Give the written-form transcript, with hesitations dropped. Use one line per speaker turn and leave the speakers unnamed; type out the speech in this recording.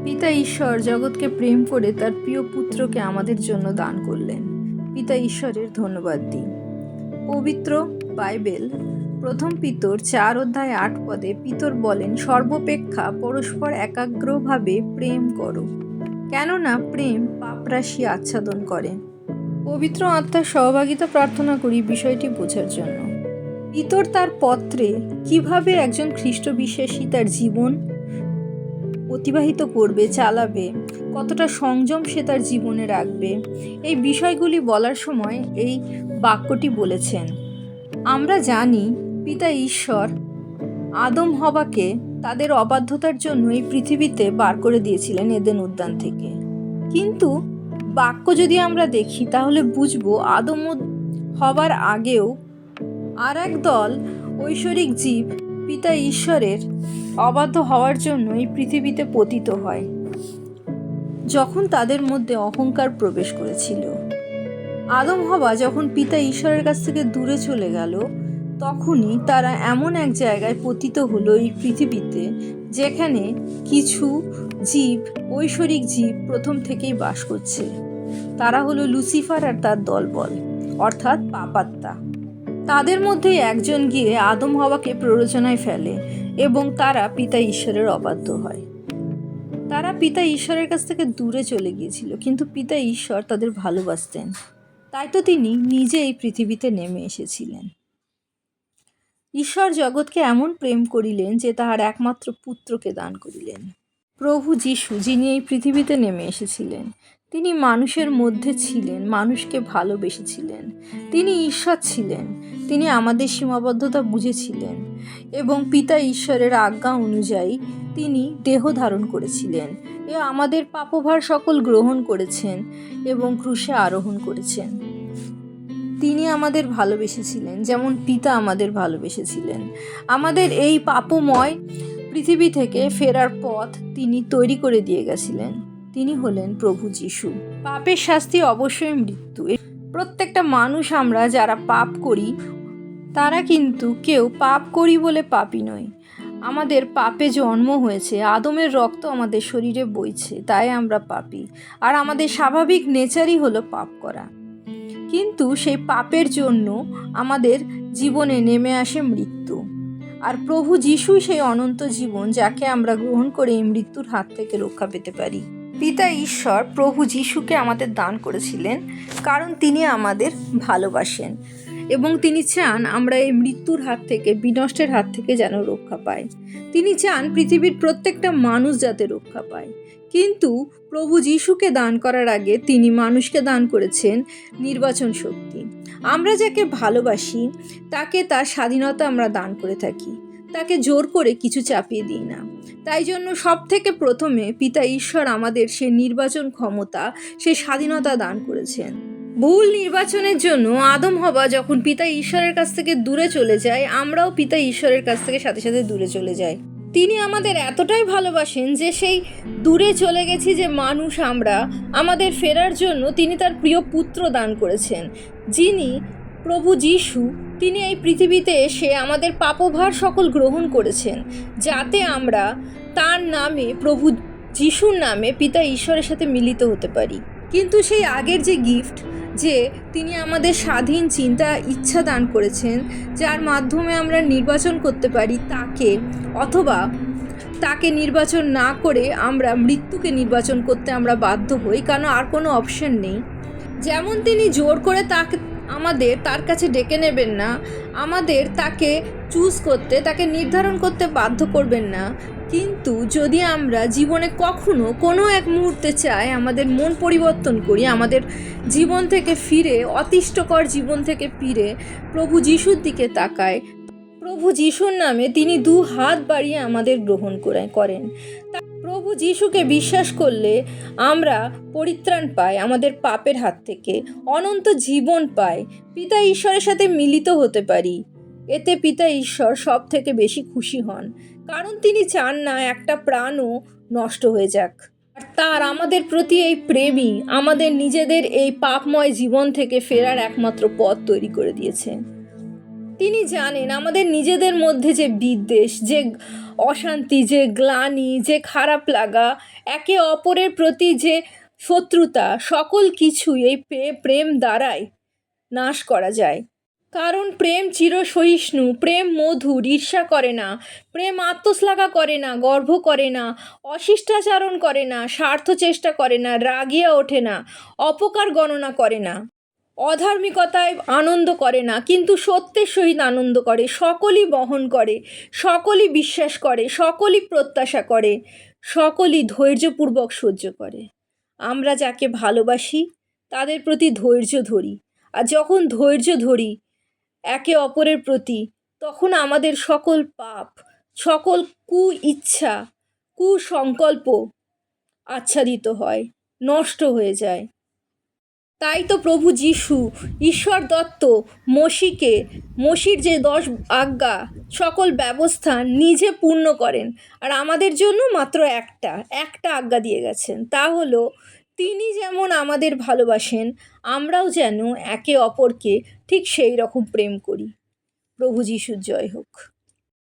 পিতা ঈশ্বর জগৎকে প্রেম করে তার প্রিয় পুত্রকে আমাদের জন্য দান করলেন। পিতা ঈশ্বরের ধন্যবাদ দিই। পবিত্র বাইবেল প্রথম পিতর 4:8 পিতর বলেন, সর্বাপেক্ষা পরস্পর একাগ্রভাবে প্রেম করো, কেননা প্রেম পাপরাশি আচ্ছাদন করে। পবিত্র আত্মার সহভাগিতা প্রার্থনা করি বিষয়টি বোঝার জন্য। পিতর তার পত্রে কিভাবে একজন খ্রিস্ট বিশ্বাসী তার জীবন অতিবাহিত করবে, চালাবে, কতটা সংযম সে তার জীবনে রাখবে, এই বিষয়গুলি বলার সময় এই বাক্যটি বলেছেন। আমরা জানি পিতা ঈশ্বর আদম হওয়াকে তাদের অবাধ্যতার জন্য এই পৃথিবীতে বার করে দিয়েছিলেন এদেন উদ্যান থেকে। কিন্তু বাক্য যদি আমরা দেখি তাহলে বুঝবো আদম হবার আগেও আর এক দল ঐশ্বরিক জীব পিতা ঈশ্বরের অবাধ্য হওয়ার জন্য এই পৃথিবীতে পতিত হয়, যখন তাদের মধ্যে অহংকার প্রবেশ করেছিল। আদম হওয়া যখন পিতা ঈশ্বরের কাছ থেকে দূরে চলে গেল, তখনই তারা এমন এক জায়গায় পতিত হলো এই পৃথিবীতে, যেখানে কিছু জীব, ঐশ্বরিক জীব প্রথম থেকেই বাস করছে। তারা হলো লুসিফার আর তার দলবল, অর্থাৎ পাপাত্মা। তাদের মধ্যে একজন গিয়ে আদম হওয়াকে প্ররোচনায় ফেলে এবং তারা পিতা ঈশ্বরের অবাধ্য হয়। তারা পিতা ঈশ্বরের কাছ থেকে দূরে চলে গিয়েছিল, কিন্তু পিতা ঈশ্বর তাদের ভালোবাসতেন, তাই তো তিনি নিজে এই পৃথিবীতে নেমে এসেছিলেন। ঈশ্বর জগৎকে এমন প্রেম করিলেন যে তাহার একমাত্র পুত্রকে দান করিলেন। প্রভু যিশু, যিনি এই পৃথিবীতে নেমে এসেছিলেন, তিনি মানুষের মধ্যে ছিলেন, মানুষকে ভালোবেসেছিলেন। তিনি ঈশ্বর ছিলেন, তিনি আমাদের সীমাবদ্ধতা বুঝেছিলেন এবং পিতা ঈশ্বরের আজ্ঞা অনুযায়ী তিনি দেহ ধারণ করেছিলেন এ আমাদের পাপভার সকল গ্রহণ করেছেন এবং ক্রুশে আরোহণ করেছেন। তিনি আমাদের ভালোবেসেছিলেন যেমন পিতা আমাদের ভালোবেসেছিলেন। আমাদের এই পাপময় পৃথিবী থেকে ফেরার পথ তিনি তৈরি করে দিয়ে গেছিলেন। তিনি হলেন প্রভু যিশু। পাপের শাস্তি অবশ্যই মৃত্যু। প্রত্যেকটা মানুষ আমরা যারা পাপ করি, তারা কিন্তু কেউ পাপ করি বলে পাপী নই। আমাদের পাপে জন্ম হয়েছে, আদমের রক্ত আমাদের শরীরে বইছে, তাই আমরা পাপী। আর আমাদের স্বাভাবিক নেচারই হলো পাপ করা। কিন্তু সেই পাপের জন্য আমাদের জীবনে নেমে আসে মৃত্যু। আর প্রভু যিশুই সেই অনন্ত জীবন, যাকে আমরা গ্রহণ করে এই মৃত্যুর হাত থেকে রক্ষা পেতে পারি। পিতা ঈশ্বর প্রভু যিশুকে আমাদের দান করেছিলেন, কারণ তিনি আমাদের ভালোবাসেন এবং তিনি চান আমরা এই মৃত্যুর হাত থেকে, বিনষ্টের হাত থেকে যেন রক্ষা পাই। তিনি চান পৃথিবীর প্রত্যেকটা মানুষ যাতে রক্ষা পায়। কিন্তু প্রভু যিশুকে দান করার আগে তিনি মানুষকে দান করেছেন নির্বাচন শক্তি। আমরা যাকে ভালোবাসি তাকে তার স্বাধীনতা আমরা দান করে থাকি, তাকে জোর করে কিছু চাপিয়ে দিই না। তাই জন্য সব থেকে প্রথমে পিতা ঈশ্বর আমাদের সে নির্বাচন ক্ষমতা, সে স্বাধীনতা দান করেছেন। ভুল নির্বাচনের জন্য আদম হওয়া যখন পিতা ঈশ্বরের কাছ থেকে দূরে চলে যায়, আমরাও পিতা ঈশ্বরের কাছ থেকে সাথে সাথে দূরে চলে যাই। তিনি আমাদের এতটাই ভালোবাসেন যে সেই দূরে চলে গেছি যে মানুষ আমরা, আমাদের ফেরার জন্য তিনি তার প্রিয় পুত্র দান করেছেন, যিনি প্রভু যিশু। তিনি এই পৃথিবীতে এসে আমাদের পাপভার সকল গ্রহণ করেছেন, যাতে আমরা তার নামে, প্রভু যিশুর নামে পিতা ঈশ্বরের সাথে মিলিত হতে পারি। কিন্তু সেই আগের যে গিফট, যে তিনি আমাদের স্বাধীন চিন্তা, ইচ্ছা দান করেছেন, যার মাধ্যমে আমরা নির্বাচন করতে পারি তাকে, অথবা তাকে নির্বাচন না করে আমরা মৃত্যুকে নির্বাচন করতে আমরা বাধ্য হই, কারণ আর কোনো অপশন নেই। যেমন তিনি জোর করে আমাদের তার কাছে ডেকে নেবেন না, আমাদের তাকে চুজ করতে, তাকে নির্ধারণ করতে বাধ্য করবেন না। কিন্তু যদি আমরা জীবনে কখনো কোনো এক মুহূর্তে চাই আমাদের মন পরিবর্তন করি, আমাদের জীবন থেকে ফিরে, অতিষ্ঠকর জীবন থেকে ফিরে প্রভু যিশুর দিকে তাকায়, প্রভু যিশুর নামে তিনি 2 হাত বাড়িয়ে আমাদের গ্রহণ করেন। প্রভু যিশুকে বিশ্বাস করলে আমরা পরিত্রাণ পাই আমাদের পাপের হাত থেকে, অনন্ত জীবন পাই, পিতা ঈশ্বরের সাথে মিলিত হতে পারি। এতে পিতা ঈশ্বর সব থেকে বেশি খুশি হন, কারণ তিনি চান না একটা প্রাণও নষ্ট হয়ে যাক। আর তার আমাদের প্রতি এই প্রেমই আমাদের নিজেদের এই পাপময় জীবন থেকে ফেরার একমাত্র পথ তৈরি করে দিয়েছে। তিনি জানেন আমাদের নিজেদের মধ্যে যে বিদ্বেষ, যে অশান্তি, যে গ্লানি, যে খারাপ লাগা, একে অপরের প্রতি যে শত্রুতা, সকল কিছুই এই প্রেম দ্বারাই নাশ করা যায়। কারণ প্রেম চিরসহিষ্ণু, প্রেম মধুর, ঈর্ষা করে না, প্রেম আত্মশ্লাঘা করে না, গর্ব করে না, অশিষ্টাচারণ করে না, স্বার্থ চেষ্টা করে না, রাগিয়া ওঠে না, অপকার গণনা করে না, অধার্মিকতায় আনন্দ করে না, কিন্তু সত্যের সহিত আনন্দ করে, সকলই বহন করে, সকলই বিশ্বাস করে, সকলই প্রত্যাশা করে, সকলই ধৈর্যপূর্বক সহ্য করে। আমরা যাকে ভালোবাসি তাদের প্রতি ধৈর্য ধরি, আর যখন ধৈর্য ধরি একে অপরের প্রতি, তখন আমাদের সকল পাপ, সকল ইচ্ছা, কুসংকল্প আচ্ছাদিত হয়, নষ্ট হয়ে যায়। তাই তো প্রভু যিশু, ঈশ্বর দত্ত মসির যে 10 আজ্ঞা, সকল ব্যবস্থা নিজে পূর্ণ করেন, আর আমাদের জন্য মাত্র একটা আজ্ঞা দিয়ে গেছেন, তা হলো তিনি যেমন আমাদের ভালোবাসেন, আমরাও যেন একে অপরকে ঠিক সেই রকম প্রেম করি। প্রভু যিশুর জয় হোক।